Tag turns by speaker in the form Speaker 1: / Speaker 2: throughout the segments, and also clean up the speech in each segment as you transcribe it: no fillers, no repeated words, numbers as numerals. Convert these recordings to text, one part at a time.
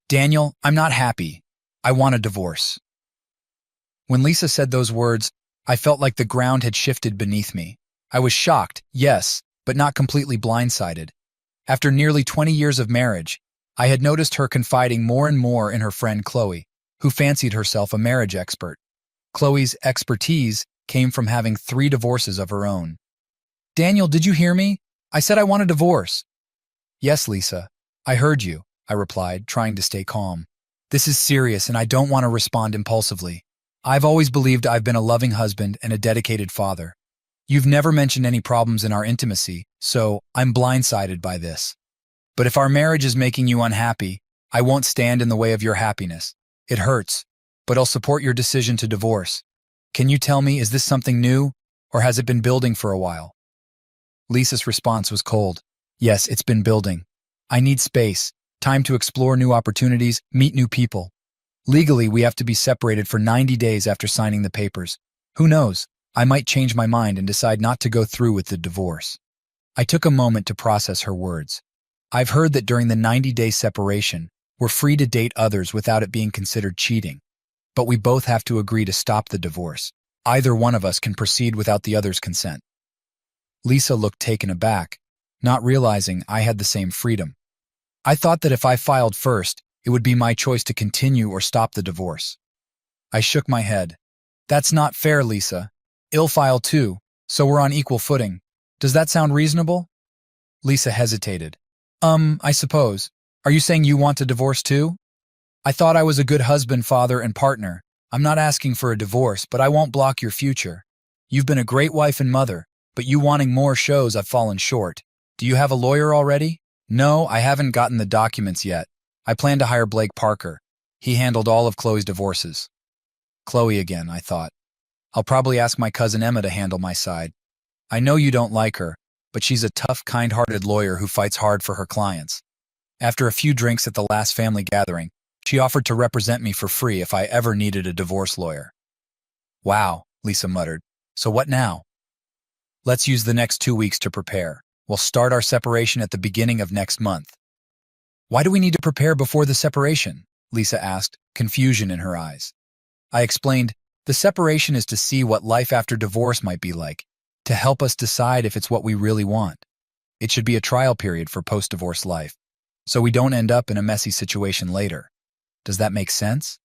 Speaker 1: Daniel, I'm not happy. I want a divorce. When Lisa said those words, I felt like the ground had shifted beneath me. I was shocked, yes, but not completely blindsided. After nearly 20 years of marriage, I had noticed her confiding more and more in her friend Chloe, who fancied herself a marriage expert. Chloe's expertise came from having 3 divorces of her own. Daniel, did you hear me? I said I want a divorce. Yes, Lisa, I heard you, I replied, trying to stay calm. This is serious and I don't want to respond impulsively. I've always believed I've been a loving husband and a dedicated father. You've never mentioned any problems in our intimacy, so I'm blindsided by this. But if our marriage is making you unhappy, I won't stand in the way of your happiness. It hurts, but I'll support your decision to divorce. Can you tell me, is this something new, or has it been building for a while? Lisa's response was cold. Yes, it's been building. I need space, time to explore new opportunities, meet new people. Legally, we have to be separated for 90 days after signing the papers. Who knows? I might change my mind and decide not to go through with the divorce. I took a moment to process her words. I've heard that during the 90-day separation, we're free to date others without it being considered cheating. But we both have to agree to stop the divorce. Either one of us can proceed without the other's consent. Lisa looked taken aback, not realizing I had the same freedom. I thought that if I filed first, it would be my choice to continue or stop the divorce. I shook my head. That's not fair, Lisa. I'll file too, so we're on equal footing. Does that sound reasonable? Lisa hesitated. I suppose. Are you saying you want a divorce too? I thought I was a good husband, father, and partner. I'm not asking for a divorce, but I won't block your future. You've been a great wife and mother, but you wanting more shows, I've fallen short. Do you have a lawyer already? No, I haven't gotten the documents yet. I plan to hire Blake Parker. He handled all of Chloe's divorces. Chloe again, I thought. I'll probably ask my cousin Emma to handle my side. I know you don't like her, but she's a tough, kind-hearted lawyer who fights hard for her clients. After a few drinks at the last family gathering, she offered to represent me for free if I ever needed a divorce lawyer. Wow, Lisa muttered. So what now? Let's use the next 2 weeks to prepare. We'll start our separation at the beginning of next month. Why do we need to prepare before the separation? Lisa asked, confusion in her eyes. I explained, the separation is to see what life after divorce might be like, to help us decide if it's what we really want. It should be a trial period for post-divorce life, so we don't end up in a messy situation later. Does that make sense?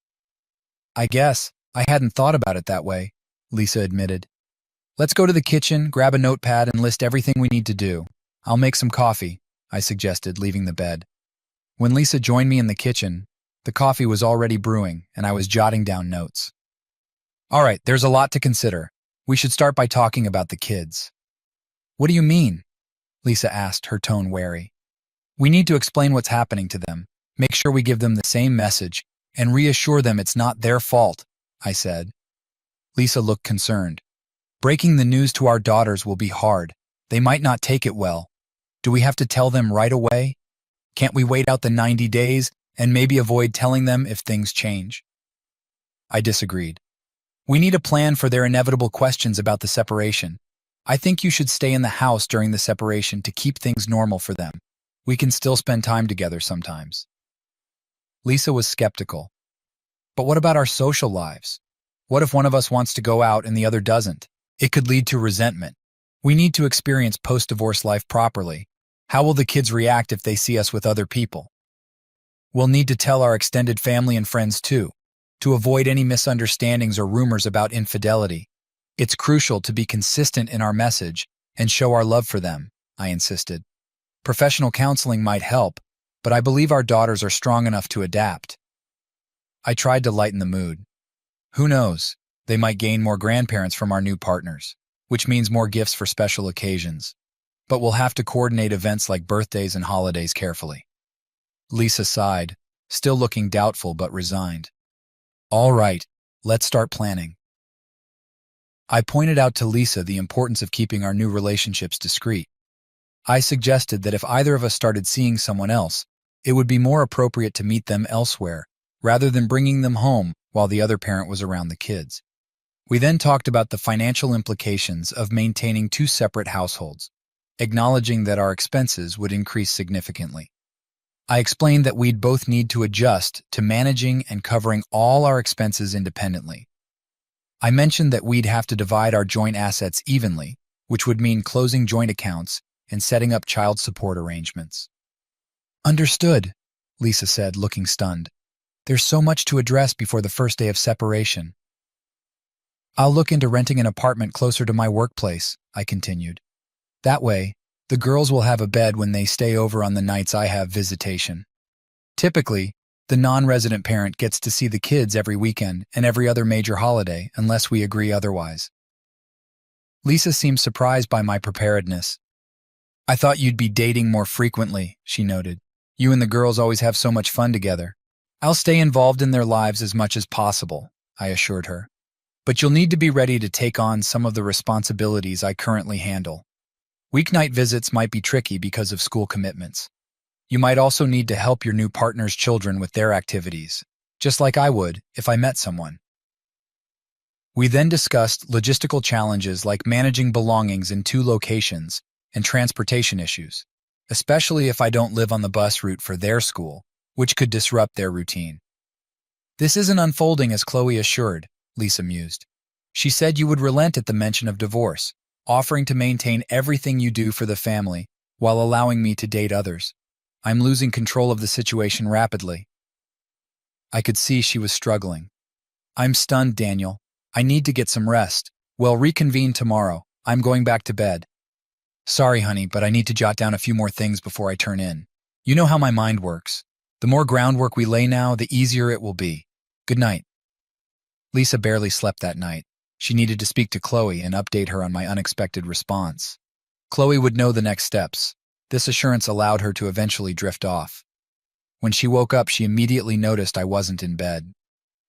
Speaker 1: I guess. I hadn't thought about it that way, Lisa admitted. Let's go to the kitchen, grab a notepad, and list everything we need to do. I'll make some coffee, I suggested, leaving the bed. When Lisa joined me in the kitchen, the coffee was already brewing, and I was jotting down notes. All right, there's a lot to consider. We should start by talking about the kids. What do you mean? Lisa asked, her tone wary. We need to explain what's happening to them, make sure we give them the same message, and reassure them it's not their fault, I said. Lisa looked concerned. Breaking the news to our daughters will be hard. They might not take it well. Do we have to tell them right away? Can't we wait out the 90 days and maybe avoid telling them if things change? I disagreed. We need a plan for their inevitable questions about the separation. I think you should stay in the house during the separation to keep things normal for them. We can still spend time together sometimes. Lisa was skeptical. But what about our social lives? What if one of us wants to go out and the other doesn't? It could lead to resentment. We need to experience post-divorce life properly. How will the kids react if they see us with other people? We'll need to tell our extended family and friends too, to avoid any misunderstandings or rumors about infidelity. It's crucial to be consistent in our message and show our love for them, I insisted. Professional counseling might help, but I believe our daughters are strong enough to adapt. I tried to lighten the mood. Who knows? They might gain more grandparents from our new partners, which means more gifts for special occasions. But we'll have to coordinate events like birthdays and holidays carefully. Lisa sighed, still looking doubtful but resigned. All right, let's start planning. I pointed out to Lisa the importance of keeping our new relationships discreet. I suggested that if either of us started seeing someone else, it would be more appropriate to meet them elsewhere, rather than bringing them home while the other parent was around the kids. We then talked about the financial implications of maintaining 2 separate households, acknowledging that our expenses would increase significantly. I explained that we'd both need to adjust to managing and covering all our expenses independently. I mentioned that we'd have to divide our joint assets evenly, which would mean closing joint accounts and setting up child support arrangements. Understood, Lisa said, looking stunned. There's so much to address before the first day of separation. I'll look into renting an apartment closer to my workplace, I continued. That way, the girls will have a bed when they stay over on the nights I have visitation. Typically, the non-resident parent gets to see the kids every weekend and every other major holiday unless we agree otherwise. Lisa seemed surprised by my preparedness. I thought you'd be dating more frequently, she noted. You and the girls always have so much fun together. I'll stay involved in their lives as much as possible, I assured her. But you'll need to be ready to take on some of the responsibilities I currently handle. Weeknight visits might be tricky because of school commitments. You might also need to help your new partner's children with their activities, just like I would if I met someone. We then discussed logistical challenges like managing belongings in 2 locations and transportation issues, especially if I don't live on the bus route for their school, which could disrupt their routine. This isn't unfolding as Chloe assured, Lisa mused. She said you would relent at the mention of divorce, offering to maintain everything you do for the family while allowing me to date others. I'm losing control of the situation rapidly. I could see she was struggling. I'm stunned, Daniel. I need to get some rest. We'll reconvene tomorrow. I'm going back to bed. Sorry, honey, but I need to jot down a few more things before I turn in. You know how my mind works. The more groundwork we lay now, the easier it will be. Good night. Lisa barely slept that night. She needed to speak to Chloe and update her on my unexpected response. Chloe would know the next steps. This assurance allowed her to eventually drift off. When she woke up, she immediately noticed I wasn't in bed.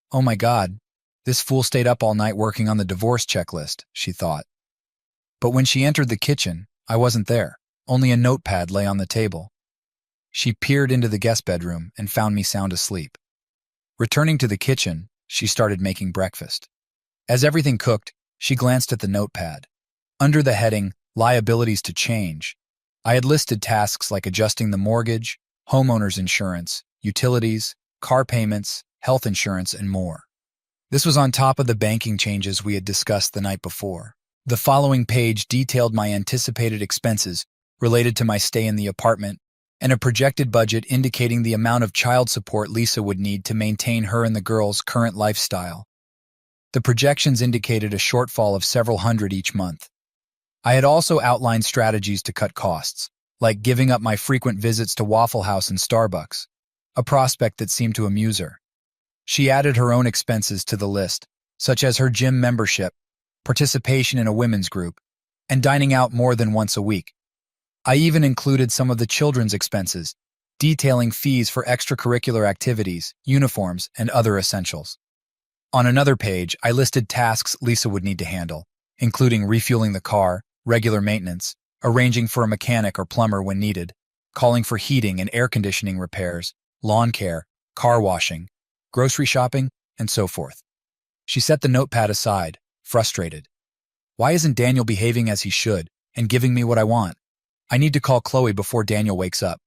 Speaker 1: Oh my God, this fool stayed up all night working on the divorce checklist, she thought. But when she entered the kitchen, I wasn't there. Only a notepad lay on the table. She peered into the guest bedroom and found me sound asleep. Returning to the kitchen, she started making breakfast. As everything cooked, she glanced at the notepad. Under the heading, Liabilities to Change, I had listed tasks like adjusting the mortgage, homeowner's insurance, utilities, car payments, health insurance, and more. This was on top of the banking changes we had discussed the night before. The following page detailed my anticipated expenses related to my stay in the apartment and a projected budget indicating the amount of child support Lisa would need to maintain her and the girls' current lifestyle. The projections indicated a shortfall of several hundred each month. I had also outlined strategies to cut costs, like giving up my frequent visits to Waffle House and Starbucks, a prospect that seemed to amuse her. She added her own expenses to the list, such as her gym membership, participation in a women's group, and dining out more than once a week. I even included some of the children's expenses, detailing fees for extracurricular activities, uniforms, and other essentials. On another page, I listed tasks Lisa would need to handle, including refueling the car, regular maintenance, arranging for a mechanic or plumber when needed, calling for heating and air conditioning repairs, lawn care, car washing, grocery shopping, and so forth. She set the notepad aside, frustrated. Why isn't Daniel behaving as he should and giving me what I want? I need to call Chloe before Daniel wakes up.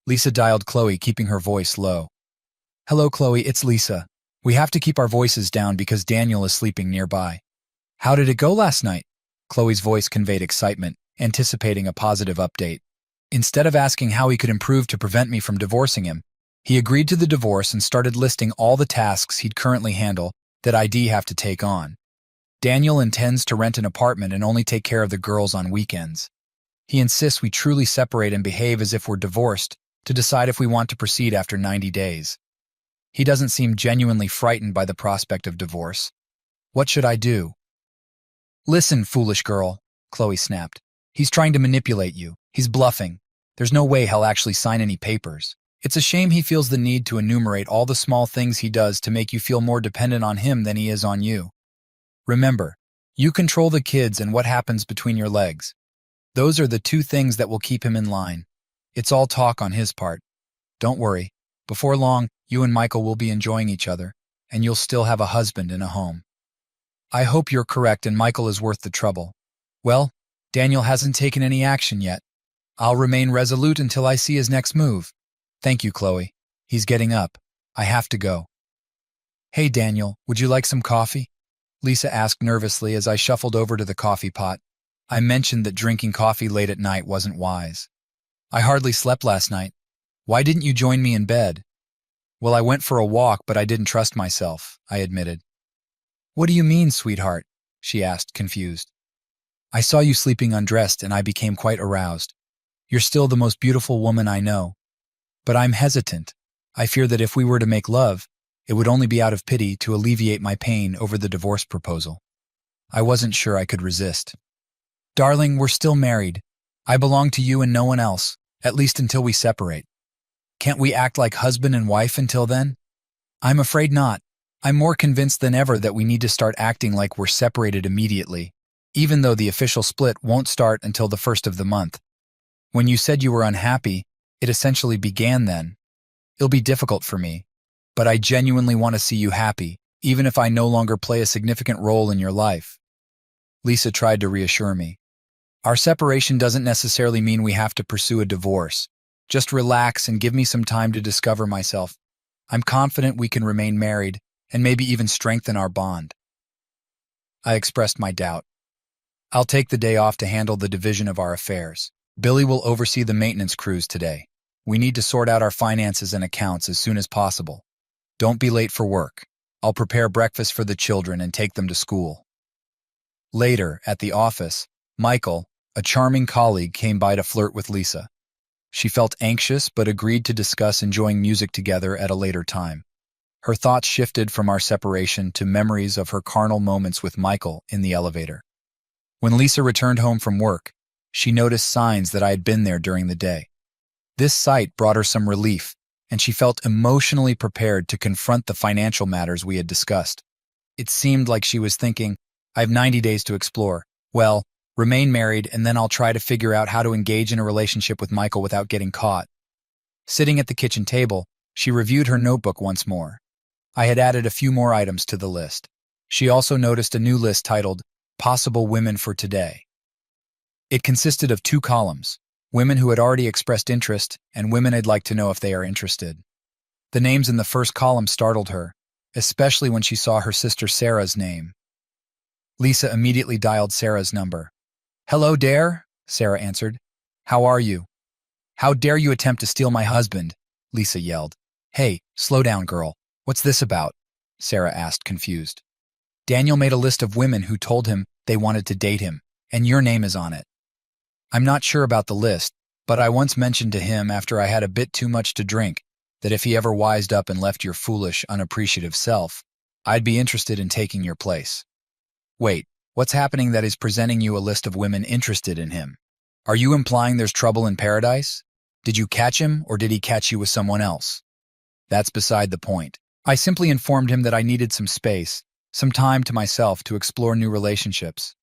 Speaker 1: Lisa dialed Chloe, keeping her voice low. Hello, Chloe, it's Lisa. We have to keep our voices down because Daniel is sleeping nearby. How did it go last night? Chloe's voice conveyed excitement, anticipating a positive update. Instead of asking how he could improve to prevent me from divorcing him, he agreed to the divorce and started listing all the tasks he'd currently handle that I'd have to take on. Daniel intends to rent an apartment and only take care of the girls on weekends. He insists we truly separate and behave as if we're divorced to decide if we want to proceed after 90 days. He doesn't seem genuinely frightened by the prospect of divorce. What should I do? Listen, foolish girl, Chloe snapped. He's trying to manipulate you. He's bluffing. There's no way he'll actually sign any papers. It's a shame he feels the need to enumerate all the small things he does to make you feel more dependent on him than he is on you. Remember, you control the kids and what happens between your legs. Those are the 2 things that will keep him in line. It's all talk on his part. Don't worry. Before long, you and Michael will be enjoying each other, and you'll still have a husband and a home. I hope you're correct and Michael is worth the trouble. Well, Daniel hasn't taken any action yet. I'll remain resolute until I see his next move. Thank you, Chloe. He's getting up. I have to go. Hey, Daniel, would you like some coffee? Lisa asked nervously as I shuffled over to the coffee pot. I mentioned that drinking coffee late at night wasn't wise. I hardly slept last night. Why didn't you join me in bed? Well, I went for a walk, but I didn't trust myself, I admitted. What do you mean, sweetheart? She asked, confused. I saw you sleeping undressed and I became quite aroused. You're still the most beautiful woman I know. But I'm hesitant. I fear that if we were to make love, it would only be out of pity to alleviate my pain over the divorce proposal. I wasn't sure I could resist. Darling, we're still married. I belong to you and no one else, at least until we separate. Can't we act like husband and wife until then? I'm afraid not. I'm more convinced than ever that we need to start acting like we're separated immediately, even though the official split won't start until the first of the month. When you said you were unhappy, it essentially began then. It'll be difficult for me, but I genuinely want to see you happy, even if I no longer play a significant role in your life. Lisa tried to reassure me. Our separation doesn't necessarily mean we have to pursue a divorce. Just relax and give me some time to discover myself. I'm confident we can remain married and maybe even strengthen our bond. I expressed my doubt. I'll take the day off to handle the division of our affairs. Billy will oversee the maintenance crews today. We need to sort out our finances and accounts as soon as possible. Don't be late for work. I'll prepare breakfast for the children and take them to school. Later, at the office, Michael, a charming colleague, came by to flirt with Lisa. She felt anxious but agreed to discuss enjoying music together at a later time. Her thoughts shifted from our separation to memories of her carnal moments with Michael in the elevator. When Lisa returned home from work, she noticed signs that I had been there during the day. This sight brought her some relief, and she felt emotionally prepared to confront the financial matters we had discussed. It seemed like she was thinking, I have 90 days to explore. Well, remain married, and then I'll try to figure out how to engage in a relationship with Michael without getting caught. Sitting at the kitchen table, she reviewed her notebook once more. I had added a few more items to the list. She also noticed a new list titled, Possible Women for Today. It consisted of 2 columns, women who had already expressed interest and women I'd like to know if they are interested. The names in the first column startled her, especially when she saw her sister Sarah's name. Lisa immediately dialed Sarah's number. Hello, Dare, Sarah answered. How are you? How dare you attempt to steal my husband? Lisa yelled. Hey, slow down, girl. What's this about? Sarah asked, confused. Daniel made a list of women who told him they wanted to date him, and your name is on it. I'm not sure about the list, but I once mentioned to him after I had a bit too much to drink that if he ever wised up and left your foolish, unappreciative self, I'd be interested in taking your place. Wait, what's happening that is presenting you a list of women interested in him? Are you implying there's trouble in paradise? Did you catch him, or did he catch you with someone else? That's beside the point. I simply informed him that I needed some space, some time to myself to explore new relationships.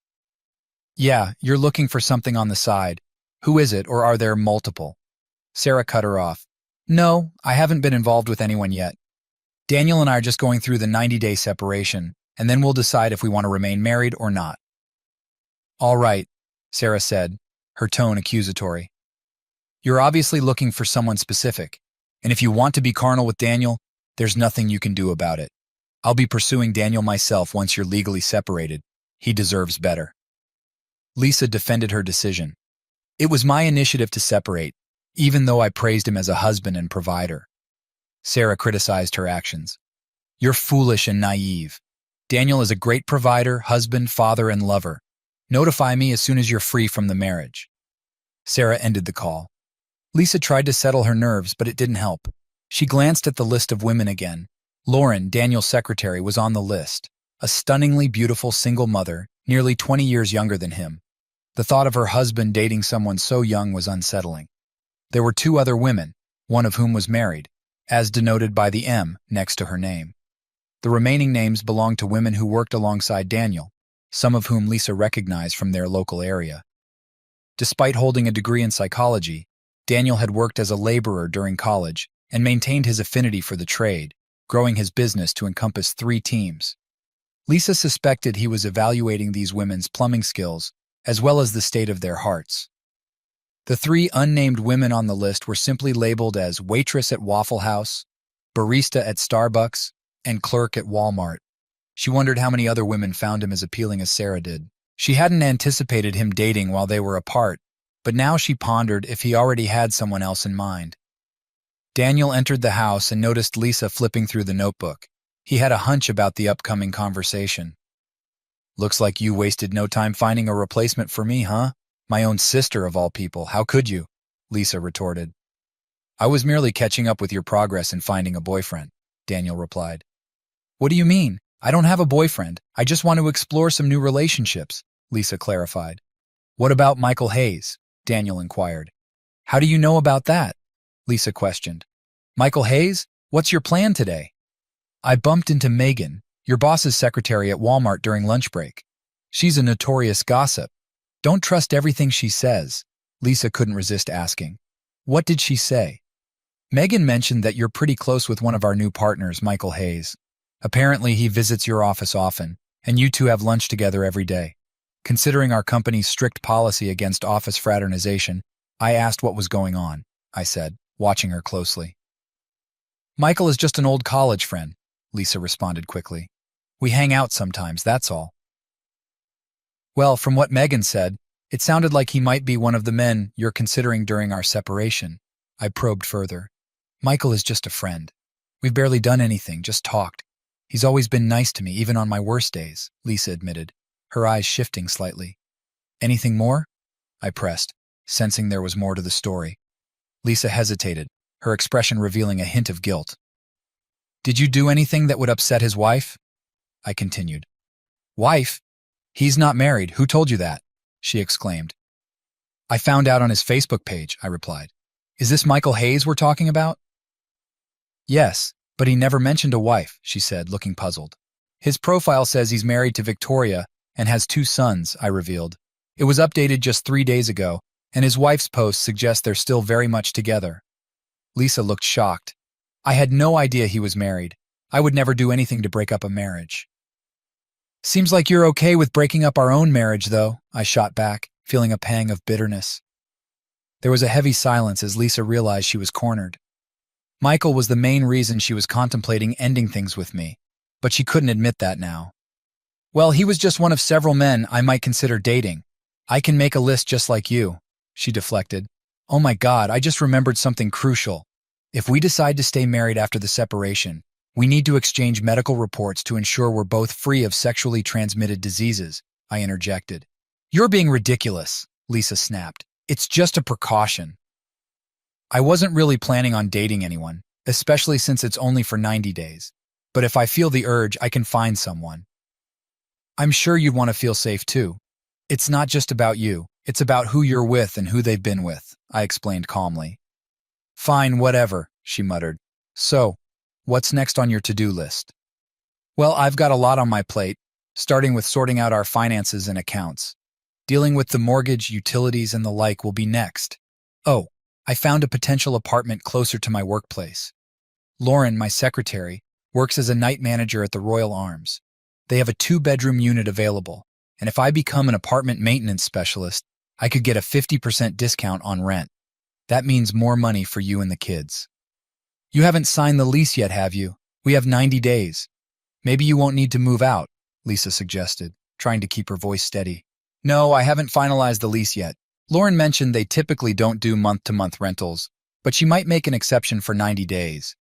Speaker 1: Yeah, you're looking for something on the side. Who is it, or are there multiple? Sarah cut her off. No, I haven't been involved with anyone yet. Daniel and I are just going through the 90-day separation, and then we'll decide if we want to remain married or not. All right, Sarah said, her tone accusatory. You're obviously looking for someone specific, and if you want to be carnal with Daniel, there's nothing you can do about it. I'll be pursuing Daniel myself once you're legally separated. He deserves better. Lisa defended her decision. It was my initiative to separate, even though I praised him as a husband and provider. Sarah criticized her actions. You're foolish and naive. Daniel is a great provider, husband, father, and lover. Notify me as soon as you're free from the marriage. Sarah ended the call. Lisa tried to settle her nerves, but it didn't help. She glanced at the list of women again. Lauren, Daniel's secretary, was on the list. A stunningly beautiful single mother, nearly 20 years younger than him. The thought of her husband dating someone so young was unsettling. There were 2 other women, one of whom was married, as denoted by the M next to her name. The remaining names belonged to women who worked alongside Daniel, some of whom Lisa recognized from their local area. Despite holding a degree in psychology, Daniel had worked as a laborer during college and maintained his affinity for the trade, growing his business to encompass 3 teams. Lisa suspected he was evaluating these women's plumbing skills as well as the state of their hearts. The three unnamed women on the list were simply labeled as waitress at Waffle House, barista at Starbucks, and clerk at Walmart. She wondered how many other women found him as appealing as Sarah did. She hadn't anticipated him dating while they were apart, but now she pondered if he already had someone else in mind. Daniel entered the house and noticed Lisa flipping through the notebook. He had a hunch about the upcoming conversation. "Looks like you wasted no time finding a replacement for me, huh? My own sister, of all people. How could you?" Lisa retorted. "I was merely catching up with your progress in finding a boyfriend," Daniel replied. "What do you mean? I don't have a boyfriend. I just want to explore some new relationships," Lisa clarified. "What about Michael Hayes?" Daniel inquired. "How do you know about that?" Lisa questioned. "Michael Hayes? What's your plan today?" "I bumped into Megan, your boss's secretary at Walmart during lunch break. She's a notorious gossip. Don't trust everything she says," Lisa couldn't resist asking. "What did she say?" "Megan mentioned that you're pretty close with one of our new partners, Michael Hayes. Apparently he visits your office often, and you two have lunch together every day. Considering our company's strict policy against office fraternization, I asked what was going on," I said, watching her closely. "Michael is just an old college friend," Lisa responded quickly. "We hang out sometimes, that's all." "Well, from what Megan said, it sounded like he might be one of the men you're considering during our separation," I probed further. "Michael is just a friend. We've barely done anything, just talked. He's always been nice to me, even on my worst days," Lisa admitted, her eyes shifting slightly. "Anything more?" I pressed, sensing there was more to the story. Lisa hesitated, her expression revealing a hint of guilt. "Did you do anything that would upset his wife?" I continued. "Wife? He's not married. Who told you that?" she exclaimed. "I found out on his Facebook page," I replied. "Is this Michael Hayes we're talking about?" "Yes, but he never mentioned a wife," she said, looking puzzled. "His profile says he's married to Victoria and has 2 sons," I revealed. "It was updated just 3 days ago, and his wife's post suggests they're still very much together." Lisa looked shocked. "I had no idea he was married. I would never do anything to break up a marriage." "Seems like you're okay with breaking up our own marriage, though," I shot back, feeling a pang of bitterness. There was a heavy silence as Lisa realized she was cornered. Michael was the main reason she was contemplating ending things with me, but she couldn't admit that now. "Well, he was just one of several men I might consider dating. I can make a list just like you," she deflected. "Oh my God, I just remembered something crucial. If we decide to stay married after the separation, we need to exchange medical reports to ensure we're both free of sexually transmitted diseases," I interjected. "You're being ridiculous," Lisa snapped. "It's just a precaution." I wasn't really planning on dating anyone, especially since it's only for 90 days. But if I feel the urge, I can find someone. "I'm sure you'd want to feel safe too. It's not just about you, it's about who you're with and who they've been with," I explained calmly. "Fine, whatever," she muttered. "So, what's next on your to-do list?" "Well, I've got a lot on my plate, starting with sorting out our finances and accounts. Dealing with the mortgage, utilities, and the like will be next. Oh, I found a potential apartment closer to my workplace. Lauren, my secretary, works as a night manager at the Royal Arms. They have a 2-bedroom unit available, and if I become an apartment maintenance specialist, I could get a 50% discount on rent. That means more money for you and the kids." "You haven't signed the lease yet, have you? We have 90 days. Maybe you won't need to move out," Lisa suggested, trying to keep her voice steady. "No, I haven't finalized the lease yet. Lauren mentioned they typically don't do month-to-month rentals, but she might make an exception for 90 days.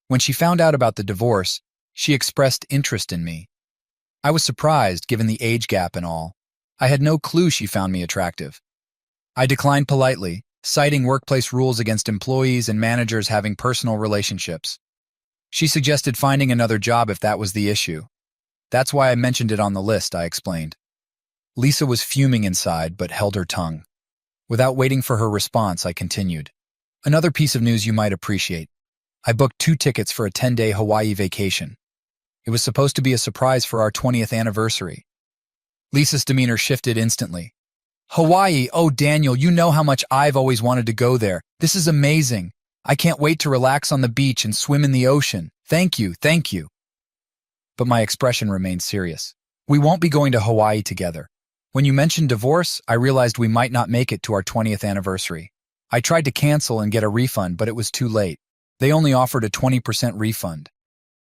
Speaker 1: When she found out about the divorce, she expressed interest in me. I was surprised, given the age gap and all. I had no clue she found me attractive. I declined politely, citing workplace rules against employees and managers having personal relationships. She suggested finding another job if that was the issue. "That's why I mentioned it on the list," I explained. Lisa was fuming inside, but held her tongue. Without waiting for her response, I continued. "Another piece of news you might appreciate. I booked 2 tickets for a 10-day Hawaii vacation. It was supposed to be a surprise for our 20th anniversary." Lisa's demeanor shifted instantly. "Hawaii, oh Daniel, you know how much I've always wanted to go there. This is amazing. I can't wait to relax on the beach and swim in the ocean. Thank you, thank you." But my expression remained serious. "We won't be going to Hawaii together. When you mentioned divorce, I realized we might not make it to our 20th anniversary. I tried to cancel and get a refund, but it was too late. They only offered a 20% refund.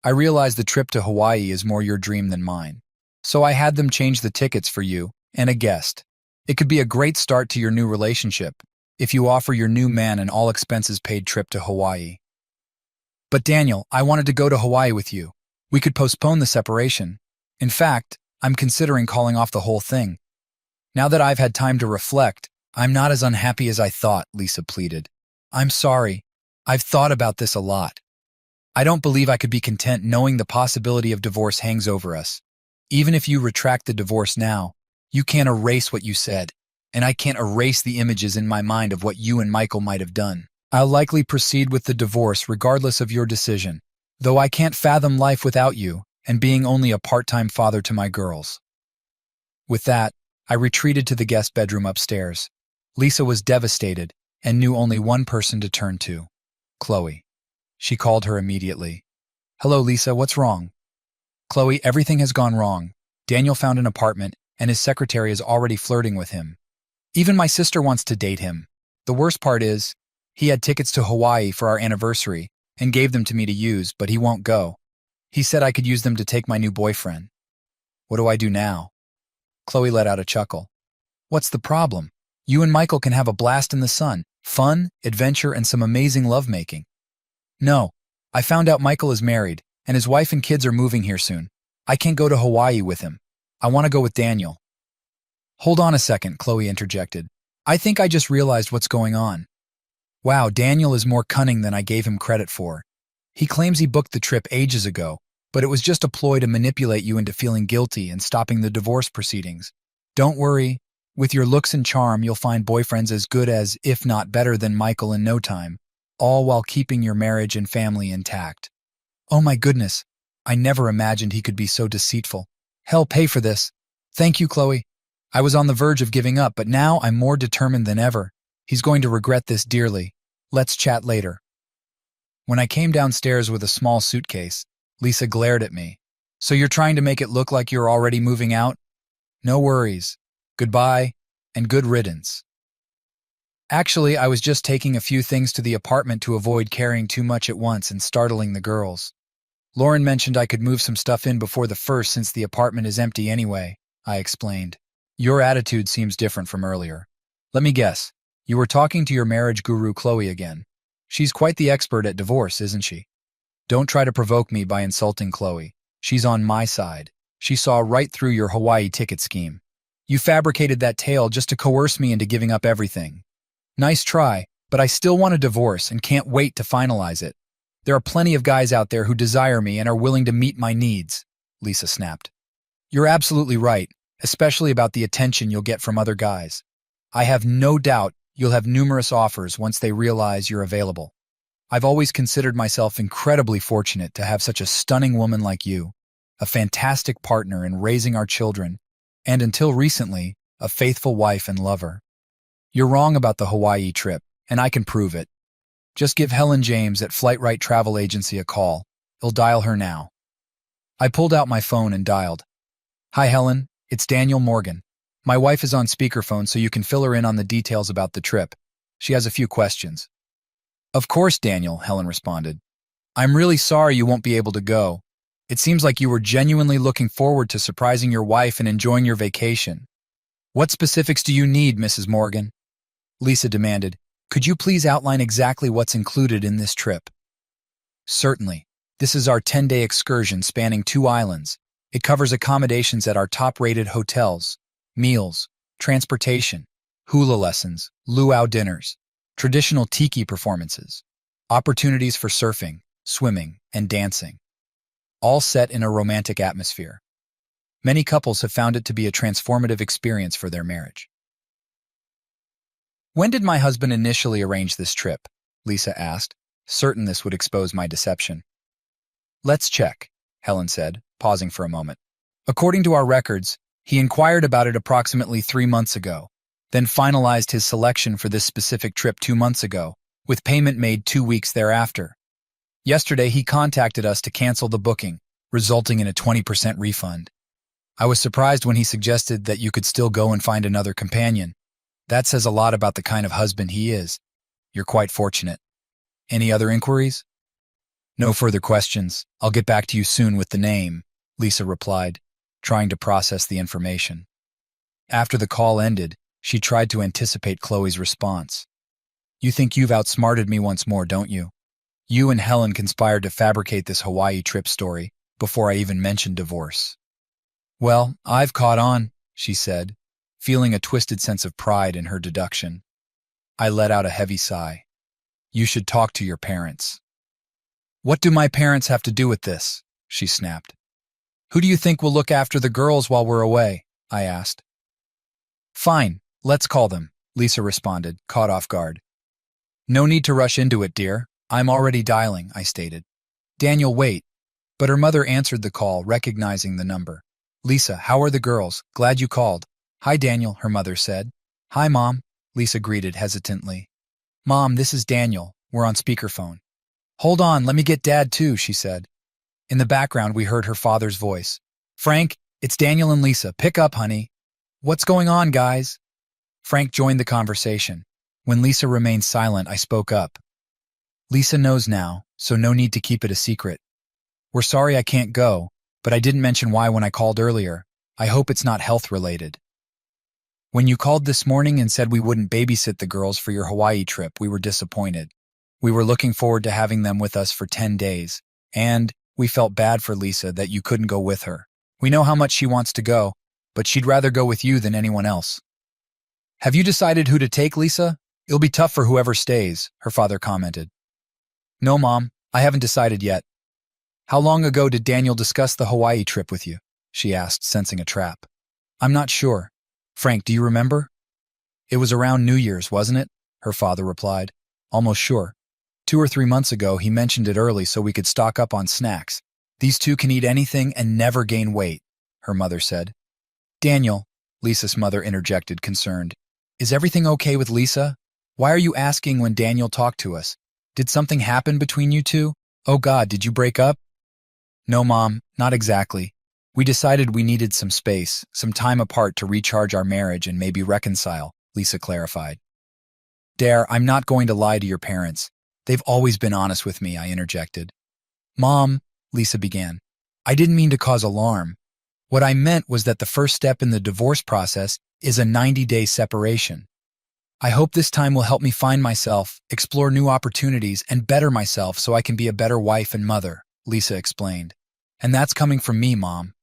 Speaker 1: I realized the trip to Hawaii is more your dream than mine. So I had them change the tickets for you and a guest. It could be a great start to your new relationship if you offer your new man an all-expenses-paid trip to Hawaii. But Daniel, I wanted to go to Hawaii with you. We could postpone the separation. In fact, I'm considering calling off the whole thing. Now that I've had time to reflect, I'm not as unhappy as I thought, Lisa pleaded. I'm sorry. I've thought about this a lot. I don't believe I could be content knowing the possibility of divorce hangs over us. Even if you retract the divorce now, you can't erase what you said, and I can't erase the images in my mind of what you and Michael might have done. I'll likely proceed with the divorce regardless of your decision, though I can't fathom life without you and being only a part-time father to my girls. With that, I retreated to the guest bedroom upstairs. Lisa was devastated and knew only one person to turn to, Chloe. She called her immediately. Hello, Lisa, what's wrong? Chloe, everything has gone wrong. Daniel found an apartment, and his secretary is already flirting with him. Even my sister wants to date him. The worst part is, he had tickets to Hawaii for our anniversary and gave them to me to use, but he won't go. He said I could use them to take my new boyfriend. What do I do now? Chloe let out a chuckle. What's the problem? You and Michael can have a blast in the sun, fun, adventure, and some amazing lovemaking. No, I found out Michael is married, and his wife and kids are moving here soon. I can't go to Hawaii with him. I want to go with Daniel. Hold on a second, Chloe interjected. I think I just realized what's going on. Wow, Daniel is more cunning than I gave him credit for. He claims he booked the trip ages ago, but it was just a ploy to manipulate you into feeling guilty and stopping the divorce proceedings. Don't worry. With your looks and charm, you'll find boyfriends as good as, if not better than Michael in no time, all while keeping your marriage and family intact. Oh my goodness, I never imagined he could be so deceitful. Hell, pay for this. Thank you, Chloe. I was on the verge of giving up, but now I'm more determined than ever. He's going to regret this dearly. Let's chat later. When I came downstairs with a small suitcase, Lisa glared at me. So you're trying to make it look like you're already moving out? No worries. Goodbye, and good riddance. Actually, I was just taking a few things to the apartment to avoid carrying too much at once and startling the girls. Lauren mentioned I could move some stuff in before the first since the apartment is empty anyway, I explained. Your attitude seems different from earlier. Let me guess, you were talking to your marriage guru Chloe again. She's quite the expert at divorce, isn't she? Don't try to provoke me by insulting Chloe. She's on my side. She saw right through your Hawaii ticket scheme. You fabricated that tale just to coerce me into giving up everything. Nice try, but I still want a divorce and can't wait to finalize it. There are plenty of guys out there who desire me and are willing to meet my needs, Lisa snapped. You're absolutely right, especially about the attention you'll get from other guys. I have no doubt you'll have numerous offers once they realize you're available. I've always considered myself incredibly fortunate to have such a stunning woman like you, a fantastic partner in raising our children, and until recently, a faithful wife and lover. You're wrong about the Hawaii trip, and I can prove it. Just give Helen James at Flightright Travel Agency a call. He'll dial her now. I pulled out my phone and dialed. Hi, Helen. It's Daniel Morgan. My wife is on speakerphone, so you can fill her in on the details about the trip. She has a few questions. Of course, Daniel, Helen responded. I'm really sorry you won't be able to go. It seems like you were genuinely looking forward to surprising your wife and enjoying your vacation. What specifics do you need, Mrs. Morgan? Lisa demanded. Could you please outline exactly what's included in this trip? Certainly. This is our 10-day excursion spanning 2 islands. It covers accommodations at our top-rated hotels, meals, transportation, hula lessons, luau dinners, traditional tiki performances, opportunities for surfing, swimming, and dancing, all set in a romantic atmosphere. Many couples have found it to be a transformative experience for their marriage. When did my husband initially arrange this trip? Lisa asked, certain this would expose my deception. Let's check, Helen said, pausing for a moment. According to our records, he inquired about it approximately 3 months ago, then finalized his selection for this specific trip 2 months ago, with payment made 2 weeks thereafter. Yesterday, he contacted us to cancel the booking, resulting in a 20% refund. I was surprised when he suggested that you could still go and find another companion. That says a lot about the kind of husband he is. You're quite fortunate. Any other inquiries? No further questions. I'll get back to you soon with the name, Lisa replied, trying to process the information. After the call ended, she tried to anticipate Chloe's response. You think you've outsmarted me once more, don't you? You and Helen conspired to fabricate this Hawaii trip story before I even mentioned divorce. Well, I've caught on, she said, feeling a twisted sense of pride in her deduction. I let out a heavy sigh. You should talk to your parents. What do my parents have to do with this? She snapped. Who do you think will look after the girls while we're away? I asked. Fine, let's call them, Lisa responded, caught off guard. No need to rush into it, dear. I'm already dialing, I stated. Daniel, wait. But her mother answered the call, recognizing the number. Lisa, how are the girls? Glad you called. Hi, Daniel, her mother said. Hi, Mom, Lisa greeted hesitantly. Mom, this is Daniel. We're on speakerphone. Hold on, let me get Dad too, she said. In the background, we heard her father's voice. Frank, it's Daniel and Lisa. Pick up, honey. What's going on, guys? Frank joined the conversation. When Lisa remained silent, I spoke up. Lisa knows now, so no need to keep it a secret. We're sorry I can't go, but I didn't mention why when I called earlier. I hope it's not health-related. When you called this morning and said we wouldn't babysit the girls for your Hawaii trip, we were disappointed. We were looking forward to having them with us for 10 days, and we felt bad for Lisa that you couldn't go with her. We know how much she wants to go, but she'd rather go with you than anyone else. Have you decided who to take, Lisa? It'll be tough for whoever stays, her father commented. No, Mom, I haven't decided yet. How long ago did Daniel discuss the Hawaii trip with you? She asked, sensing a trap. I'm not sure. Frank, do you remember? It was around New Year's, wasn't it? Her father replied. Almost sure. 2 or 3 months ago, he mentioned it early so we could stock up on snacks. These two can eat anything and never gain weight, her mother said. Daniel, Lisa's mother interjected, concerned. Is everything okay with Lisa? Why are you asking when Daniel talked to us? Did something happen between you two? Oh God, did you break up? No, Mom, not exactly. We decided we needed some space, some time apart to recharge our marriage and maybe reconcile, Lisa clarified. Dare, I'm not going to lie to your parents. They've always been honest with me, I interjected. Mom, Lisa began. I didn't mean to cause alarm. What I meant was that the first step in the divorce process is a 90-day separation. I hope this time will help me find myself, explore new opportunities, and better myself so I can be a better wife and mother, Lisa explained. And that's coming from me, Mom.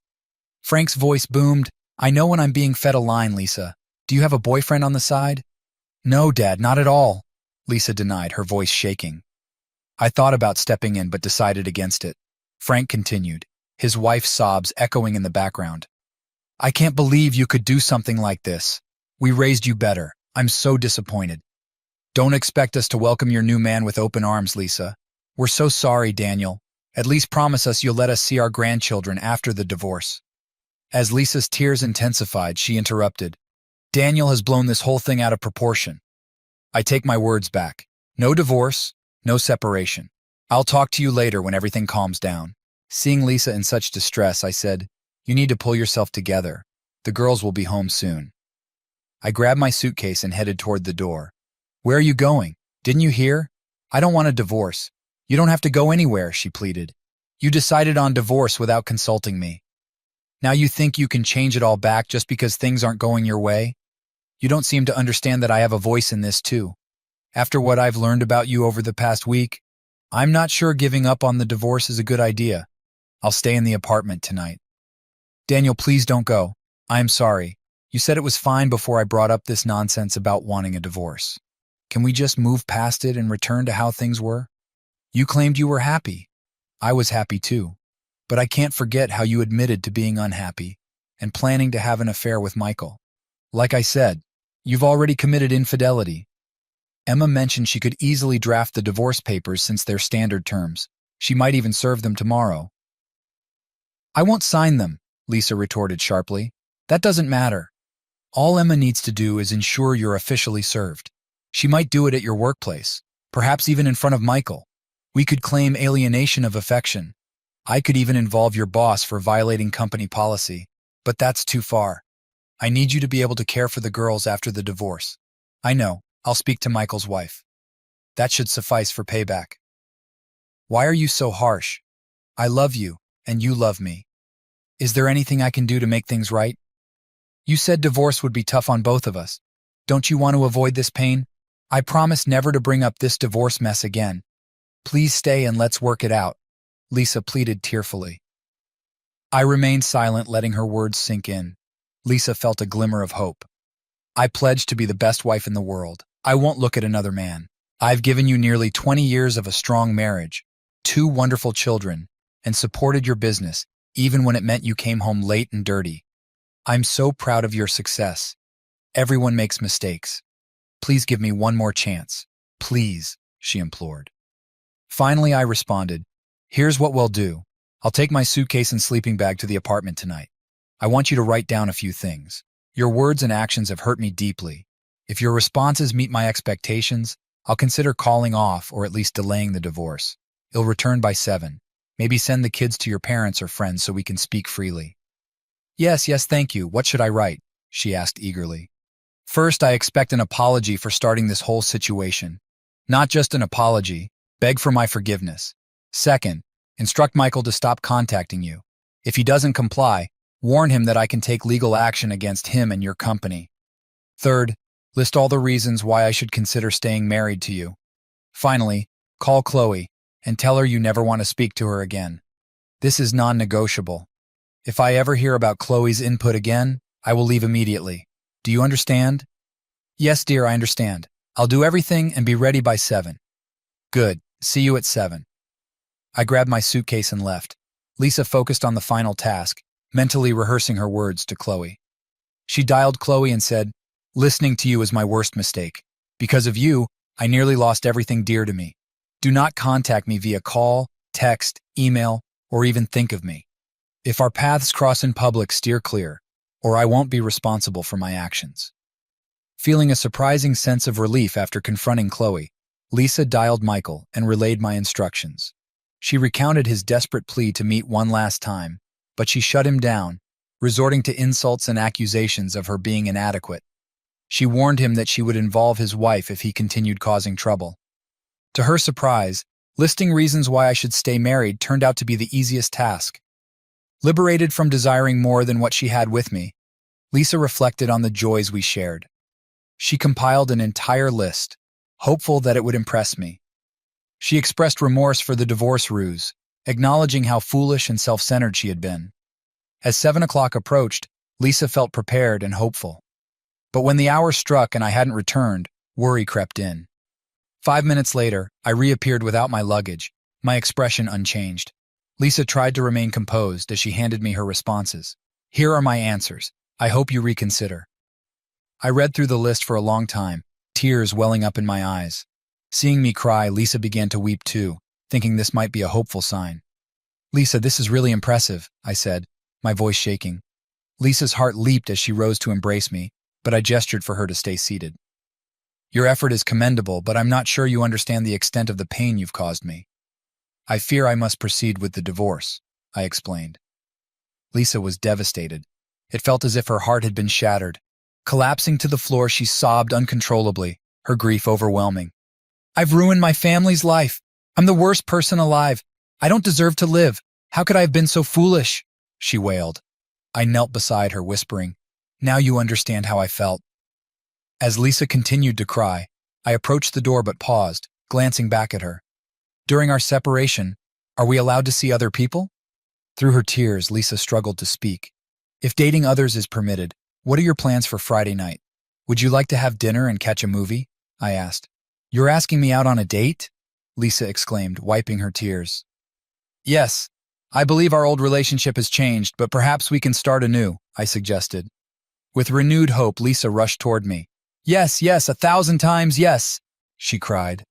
Speaker 1: Frank's voice boomed. I know when I'm being fed a line, Lisa. Do you have a boyfriend on the side? No, Dad, not at all, Lisa denied, her voice shaking. I thought about stepping in but decided against it. Frank continued, his wife's sobs echoing in the background. I can't believe you could do something like this. We raised you better. I'm so disappointed. Don't expect us to welcome your new man with open arms, Lisa. We're so sorry, Daniel. At least promise us you'll let us see our grandchildren after the divorce. As Lisa's tears intensified, she interrupted. Daniel has blown this whole thing out of proportion. I take my words back. No divorce, no separation. I'll talk to you later when everything calms down. Seeing Lisa in such distress, I said, You need to pull yourself together. The girls will be home soon. I grabbed my suitcase and headed toward the door. Where are you going? Didn't you hear? I don't want a divorce. You don't have to go anywhere, she pleaded. You decided on divorce without consulting me. Now you think you can change it all back just because things aren't going your way? You don't seem to understand that I have a voice in this too. After what I've learned about you over the past week, I'm not sure giving up on the divorce is a good idea. I'll stay in the apartment tonight. Daniel, please don't go. I'm sorry. You said it was fine before I brought up this nonsense about wanting a divorce. Can we just move past it and return to how things were? You claimed you were happy. I was happy too. But I can't forget how you admitted to being unhappy and planning to have an affair with Michael. Like I said, you've already committed infidelity. Emma mentioned she could easily draft the divorce papers since they're standard terms. She might even serve them tomorrow. I won't sign them, Lisa retorted sharply. That doesn't matter. All Emma needs to do is ensure you're officially served. She might do it at your workplace, perhaps even in front of Michael. We could claim alienation of affection. I could even involve your boss for violating company policy. But that's too far. I need you to be able to care for the girls after the divorce. I know, I'll speak to Michael's wife. That should suffice for payback. Why are you so harsh? I love you, and you love me. Is there anything I can do to make things right? You said divorce would be tough on both of us. Don't you want to avoid this pain? I promise never to bring up this divorce mess again. Please stay and let's work it out, Lisa pleaded tearfully. I remained silent, letting her words sink in. Lisa felt a glimmer of hope. I pledge to be the best wife in the world. I won't look at another man. I've given you nearly 20 years of a strong marriage, 2 wonderful children, and supported your business, even when it meant you came home late and dirty. I'm so proud of your success. Everyone makes mistakes. Please give me one more chance. Please, she implored. Finally, I responded, here's what we'll do. I'll take my suitcase and sleeping bag to the apartment tonight. I want you to write down a few things. Your words and actions have hurt me deeply. If your responses meet my expectations, I'll consider calling off or at least delaying the divorce. You'll return by 7. Maybe send the kids to your parents or friends so we can speak freely. Yes, thank you. What should I write? She asked eagerly. First, I expect an apology for starting this whole situation. Not just an apology, beg for my forgiveness. Second, instruct Michael to stop contacting you. If he doesn't comply, warn him that I can take legal action against him and your company. Third, list all the reasons why I should consider staying married to you. Finally, call Chloe and tell her you never want to speak to her again. This is non-negotiable. If I ever hear about Chloe's input again, I will leave immediately. Do you understand? Yes, dear, I understand. I'll do everything and be ready by 7. Good. See you at 7. I grabbed my suitcase and left. Lisa focused on the final task, mentally rehearsing her words to Chloe. She dialed Chloe and said, listening to you is my worst mistake. Because of you, I nearly lost everything dear to me. Do not contact me via call, text, email, or even think of me. If our paths cross in public, steer clear, or I won't be responsible for my actions. Feeling a surprising sense of relief after confronting Chloe, Lisa dialed Michael and relayed my instructions. She recounted his desperate plea to meet one last time, but she shut him down, resorting to insults and accusations of her being inadequate. She warned him that she would involve his wife if he continued causing trouble. To her surprise, listing reasons why I should stay married turned out to be the easiest task. Liberated from desiring more than what she had with me, Lisa reflected on the joys we shared. She compiled an entire list, hopeful that it would impress me. She expressed remorse for the divorce ruse, acknowledging how foolish and self-centered she had been. As 7 o'clock approached, Lisa felt prepared and hopeful. But when the hour struck and I hadn't returned, worry crept in. 5 minutes later, I reappeared without my luggage, my expression unchanged. Lisa tried to remain composed as she handed me her responses. Here are my answers. I hope you reconsider. I read through the list for a long time, tears welling up in my eyes. Seeing me cry, Lisa began to weep too, thinking this might be a hopeful sign. Lisa, this is really impressive, I said, my voice shaking. Lisa's heart leaped as she rose to embrace me, but I gestured for her to stay seated. Your effort is commendable, but I'm not sure you understand the extent of the pain you've caused me. I fear I must proceed with the divorce, I explained. Lisa was devastated. It felt as if her heart had been shattered. Collapsing to the floor, she sobbed uncontrollably, her grief overwhelming. I've ruined my family's life. I'm the worst person alive. I don't deserve to live. How could I have been so foolish? She wailed. I knelt beside her, whispering, now you understand how I felt. As Lisa continued to cry, I approached the door but paused, glancing back at her. During our separation, are we allowed to see other people? Through her tears, Lisa struggled to speak. If dating others is permitted, what are your plans for Friday night? Would you like to have dinner and catch a movie? I asked. You're asking me out on a date? Lisa exclaimed, wiping her tears. Yes, I believe our old relationship has changed, but perhaps we can start anew, I suggested. With renewed hope, Lisa rushed toward me. Yes, 1,000 times yes, she cried.